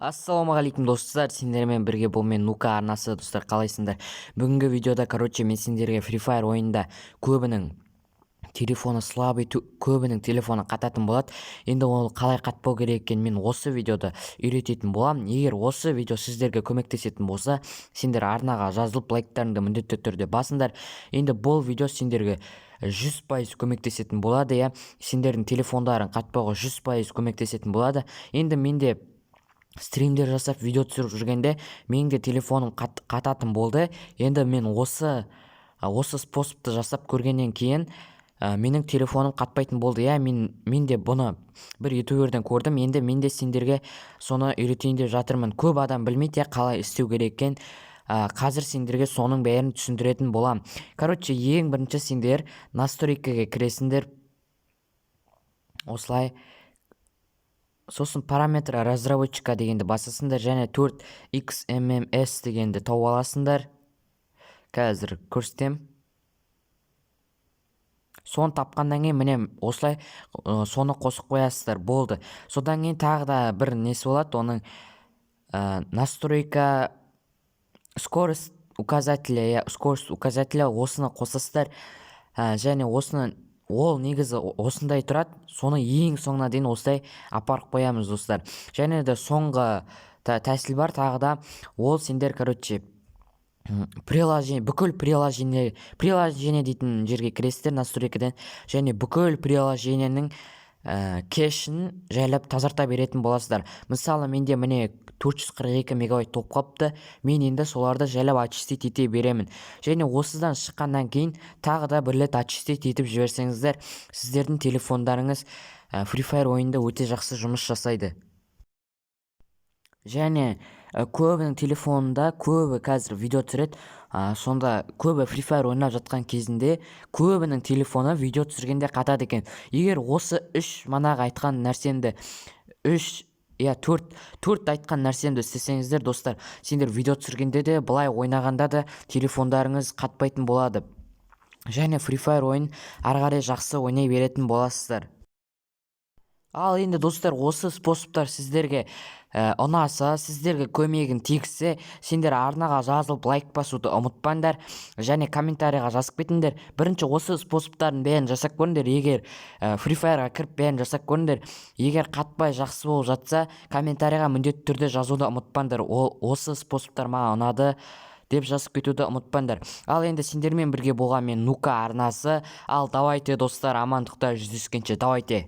Ассалаумағалейкум достар, сендермен бірге бұл мен Нука арнасы. Достар, қалайсыңдар? Бүгінгі видеода, мен сендерге Free Fire ойында көбінің телефоны слабый, көбінің телефоны қататын болады. Енді ол қалай қатпау керек екенін мен осы видеода үйрететін боламын. Егер осы видео сіздерге көмектесетін болса, сендер арнаға жазылып лайктарыңды міндетті түрде басыңдар. Енді бұл видео сендерге 100% көмектесетін болады, я сендердің телефондарын қатпауға 100% көмектесетін болады. Енді менде стримдер жасап видео түсіріп жүргенде менде телефоным қататын болды. Енді мен осы способты жасап көргеннен кейін менің телефоным қатпайтын болды. Менде бұны бір ютуберден көрдім. Енді менде сендерге соны үйретейін деп жатырмын. Көп адам білмейді қалай істеу керек екен. Қазір сендерге соның бәрін түсіндіретін болам. Ең бірінші сендер настройкаға кіресіңдер. Осылай. Сосын параметр разработчика дегенді басасыңдар, және 4xmms дегенді тауып аласыңдар. Қазір көрсетем. Соны тапқаннан кейін міне осылай соны қосып қоясыздар, болды. Содан кейін тағы да бір несі болады, оның настройка скорость указателя, осыны қосасыздар, және осыны ол негізі осындай тұрады, соны ең соңына дейін осылай апарып қоямыз достар. Және де соңғы тәсіл бар тағы да, ол сендер бүкіл приложение дейтін жерге кіресіздер настройкадан, және бүкіл приложениенің кешін жайлап тазарта беретін боласыздар. Мысалы менде міне 442 мегабайт топ қапты, мен енді соларды жайлап очистить ете беремін. Және осыдан шыққаннан кейін тағы да бір рет очистить етіп жіберсеңіздер, сіздердің телефондарыңыз Free Fire ойында өте жақсы жұмыс жасайды. Және көбінің телефонында көбі қазір видео түсіреді, сонда көбі Free Fire ойнап жатқан кезінде көбінің телефоны видео түсіргенде қатады екен. Егер осы 3 манағы айтқан нәрсемді 4 айтқан нәрсемді істесеңіздер достар, сендер видео түсіргенде де былай ойнағанда да телефондарыңыз қатпайтын болады. Және Free Fire ойын ары қарай жақсы ойнай беретін боласыздар. Ал енді достар, осы способтар сіздерге ұнаса, сіздерге көмегін тигізсе, сендер арнаға жазылып лайк басуды ұмытпаңдар, және комментарийға жазып кетіңдер. Бірінші осы способтардың бәрін жасап көріңдер. Егер Free Fire'ға кіріп бәрін жасап көріңдер. Егер қатпай жақсы болып жатса, комментарийға міндетті түрде жазуды ұмытпаңдар. Осы способтар маған ұнады деп жазып кетуді ұмытпаңдар. Ал енді сендермен бірге болған мен Нука арнасы. Ал давайте достар, амандықта жүздескенше, давайте.